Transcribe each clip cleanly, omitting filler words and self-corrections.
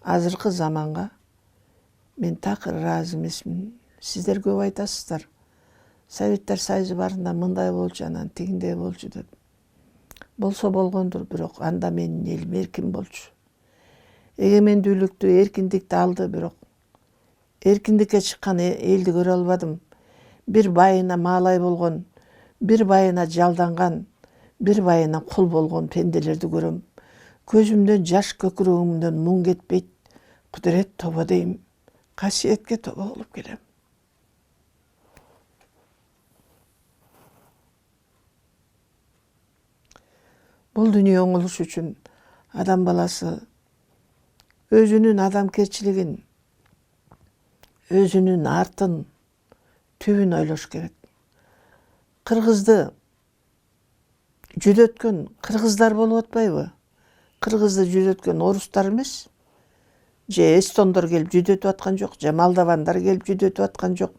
азыркы заманга мен так ыраазы эмесмин. Сиздер көп айтасыздар. Советтер Союзу барында мындай болчу, анан тигиндей болчу деп. Болсо болгондур, бирок анда менин элим эркин болчу. Эгемендүүлүктү, эркиндикти алды, бирок эркиндикке чыккан элди көрө албадым. Бир байына маалай болгон, бир байына жалданган, бир байына кул болгон пенделерди көрөм. Көзүмдөн жаш, көкүрөгүмдөн муң кетпейт. Кудурет тобо дейм, касиетке тобо болуп келем. Бул дүйнө оңолуш үчүн адам баласы өзүнүн адамкерчилигин, өзүнүн артын, түбүн ойлош керек. Кыргызды жүдөткөн кыргыздар болуп атпайбы? Кыргызды жүдөткөн орустар эмес, же эстондор келип жүдөтүп аткан жок, же молдавандар келип жүдөтүп аткан жок,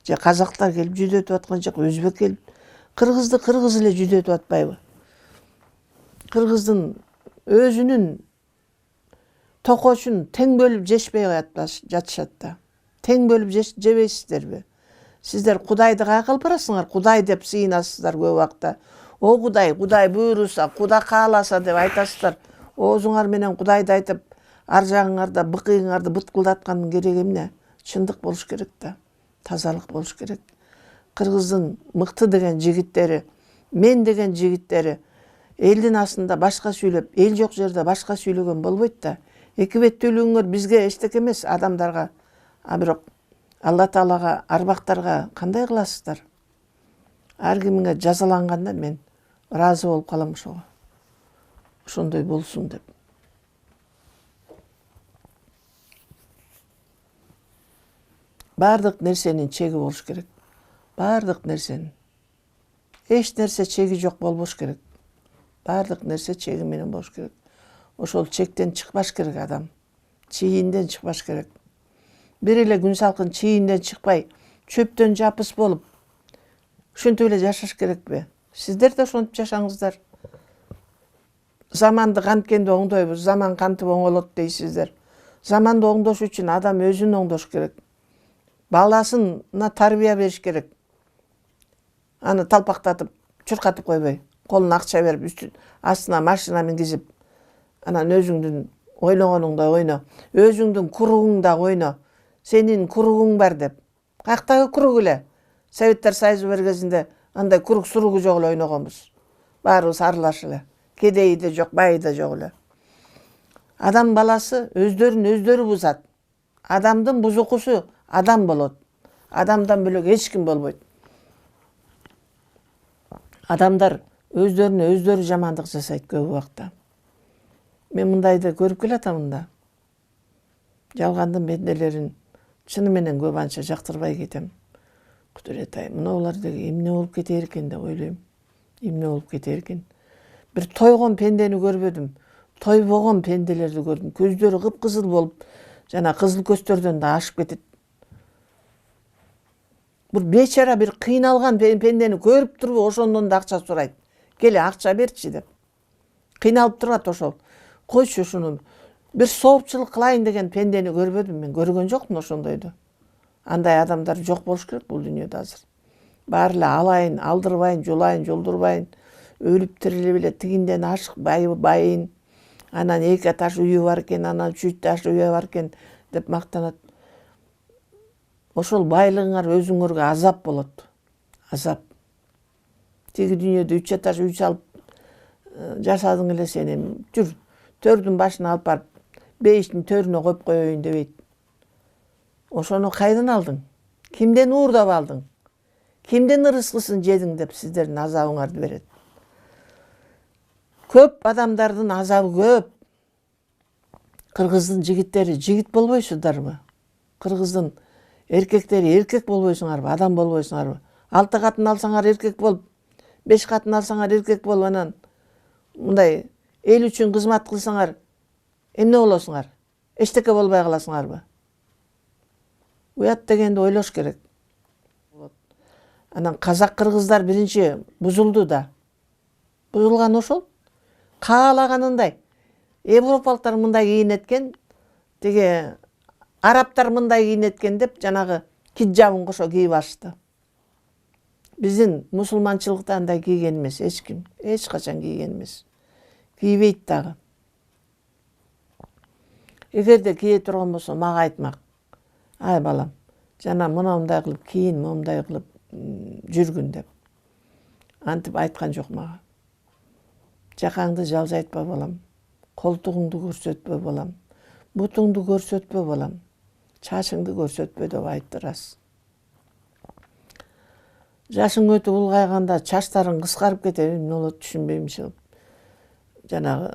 же казактар келип жүдөтүп аткан жок, өзбек келип. Кыргызды кыргыз эле жүдөтүп атпайбы? Кыргыздын өзүнүн токочун тең бөлүп жешпей жатышат да. Тең бөлүп жебейсиздерби? Сиздер Кудайды каяка алып барасыңар? Кудай деп сыйынасыздар көп убакта. О Кудай, Кудай буйруса, Кудай кааласа деп айтасыздар. Оозуңар менен Кудайды айтып, ар жагыңарда быкыйыңарды быткылдаткандын кереги эмне? Чындык болуш керек да. Тазалык болуш керек. Кыргыздын мыкты деген жигиттери, мен деген жигиттери элдин астында башка сүйлөп, эл жок жерде башка сүйлөгөн болбойт да. Эки беттүүлүгүңөр бизге эчтеке эмес, адамдарга. А бирок Алла Таалага, арбактарга кандай кыласыздар? Ар кимиңе жазаланганда мен ыраазы болуп калам ошого. Ошондой болсун деп. Бардык нерсенин чеги болуш керек. Бардык нерсенин. Эч нерсе чеги жок болбош керек. Бардык нерсе чеги менен болуш керек. Ошол чектен чыкпаш керек адам. Чийинден чыкпаш керек. Бир эле күн салкын чийинден чыкпай, чөптөн жапыс болуп, ушинтип эле жашаш керекпи? Сиздер да ошентип жашаңыздар. Заманды канткенде оңдойбуз, заман кантип оңолот дейсиздер. Заманды оңдош үчүн адам өзүн оңдош керек. Баласына тарбия бериш керек. Аны талпактатып, чуркатып койбой, колуна акча берип, астына машина мингизип, анан өзүңдүн ойногонуңдай ойно, өзүңдүн куругуңда ойно. Сенин куругуң бар деп. Каяктагы курук эле? Советтер Союзу бергезинде андай курук суругу жок эле ойногонбуз. Баарыбыз аралаш эле. Кедейи да жок, байы да жок эле. Адам баласы өздөрүн өздөрү бузат. Адамдын бузукусу адам болот. Адамдан бөлөк эч ким болбойт. Адамдар өздөрүнө өздөрү жамандык жасайт көп убакта. Мен мындайды көрүп келатам да. Жалгандын бенделерин чыны менен көп анча жактырбай кетем. Кудурет ай, мыналар деги эмне болуп кетер экен деп ойлойм. Эмне болуп кетер экен? Бир тойгон пендени көрбөдүм. Тойбогон пенделерди көрдүм. Көздөрү кыпкызыл болуп, жана кызыл көстөрдөн да ашып кетет. Бир бечара, бир кыйналган пендени көрүп туруп, ошондон да акча сурайт. Келе акча берчи деп. Кыйналып турат ошол. Койчу ушуну. Бир соопчулук кылайын деген пендени көрбөдүм, мен көргөн жокмун ошондойду. Андай адамдар жок болуш керек бул дүйнөдө азыр. Баары эле алайын, алдырбайын, жолайын, жолдурбайын, өлүп тирилип эле тигинден ашык байын, анан 2 этаж үйү бар экен, анан 3 этаж үйү бар экен деп мактанат. Ошол байлыгыңар өзүңөргө азап болот. Азап. Тиги дүйнөдө 3 этаж үй салып жашадың эле сени. Жүр, төрдүн башына алып барып, бейиштин төрүнө коюп коеюн дебейт. Ошону кайдан алдың? Кимден уурдап алдың? Кимдин ырыскысын жедиң деп сиздердин азабыңарды берет. Көп адамдардын азабы көп. Кыргыздын жигиттери жигит болбойсуздарбы? Кыргыздын эркектери эркек болбойсуңарбы? Адам болбойсуңарбы? 6 катын алсаңар эркек болуп, 5 катын алсаңар эркек болуп, анан мындай эл үчүн кызмат кылсаңар эмне болосуңар? Эчтеке болбой каласыңарбы? Уят дегенди ойлош керек. Анан казак кыргыздар биринчи бузулду да. Бузулган ошол. Каалаганындай. Европалыктар мындай кийинеткен, Деге арабтар мындай кийинет экен деп жанагы хиджабын кошо кийип алышты. Биздин мусулманчылыкта андай кийген эмес, эч ким, эч качан кийген эмес. Кийбейт дагы. Эгерде кие турган болсо мага айтмак. Ай балам, жана мындай кылып кийин, мындай кылып жүргүн деп. Антип айткан жок мага. Жакаңды жалжайтпа балам. Колтугуңду көрсөтпө балам. Бутуңду көрсөтпө балам. Чачыңды көрсөтпө деп айтты рас. Жашың өтүп улгайганда чачтарың кыскарып кетеби, эмне болот түшүнбөйм чыгып. Жанагы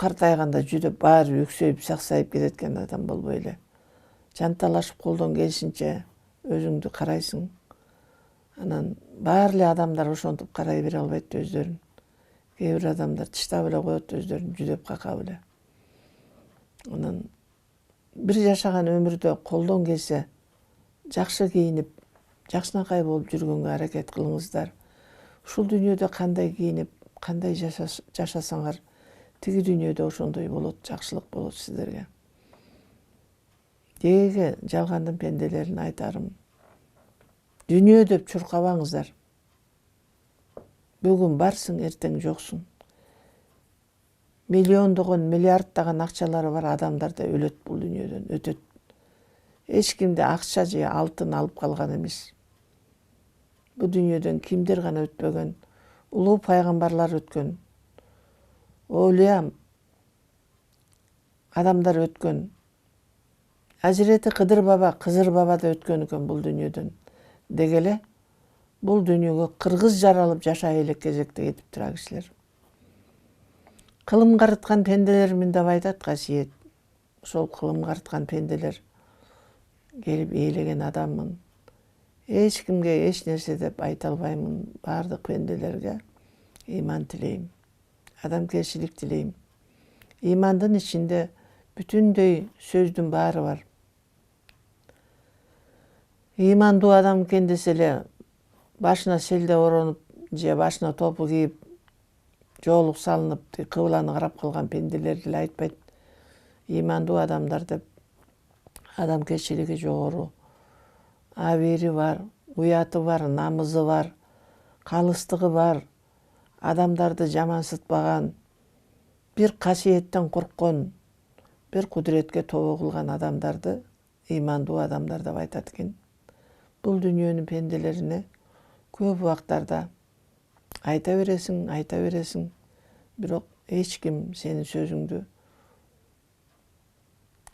картайганда жүдөп баары өксөйүп, саксайып кететкен адам болбой эле. Жанталашып колдон келишинче өзүңдү карайсың. Анан баары эле адамдар ошентип карай бере албайт өздөрүн. Кээ бир адамдар тыштап эле коет өздөрүн жүдөп какап эле. Анан бир жашаган өмүрдө колдон келсе жакшы кийинип, жакшынакай болуп жүргөнгө аракет кылыңыздар. Ушул дүйнөдө кандай кийинип, кандай жашасаңар, тиги дүйнөдө ошондой болот, жакшылык болот сиздерге. Деги жалгандын пенделерин айтарым. Дүйнө деп чуркабаңыздар. Бүгүн барсың, эртең жоксуң. Миллиондогон, миллиарддаган акчалары бар адамдар да өлөт бул дүйнөдөн, өтөт. Эч кимди акча же алтын алып калган эмес. Бу дүйнөдөн кимдер гана өтпөгөн, улуу пайгамбарлар өткөн, оолуя адамдар өткөн. Азирети Кыдыр баба, Кызыр баба да өткөн экен бул дүйнөдөн. Деги эле бул дүйнөгө кыргыз жаралып жашай элек кезекте кетип тура кишилер. Кылым карыткан пенделермин деп айтат касиет. Ошол кылым карыткан пенделер келип ээлеген адаммын. Эч кимге эч нерсе деп айта албаймын. Баардык пенделерге ыйман тилейм. Адамгерчилик тилейм. Ыймандын ичинде бүтүндөй сөздүн баары бар. Ыймандуу адам экен десе эле башына селде оронуп же башына топу кийип жоолук салынып кыбланы карап калган пенделер деле айтпайт. Ыймандуу адамдар деп адамгерчилиги жогору, абийири бар, уяты бар, намызы бар, калыстыгы бар, адамдарды жамансытпаган, бир касиеттен корккон, бир кудуретке тобо кылган адамдарды ыймандуу адамдар деп айтат экен. Бул дүйнөнүн пенделерине көп убактарда айта бересиң, бирок эч ким сенин сөзүңдү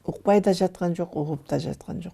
укпай да жаткан жок, угуп да жаткан жок.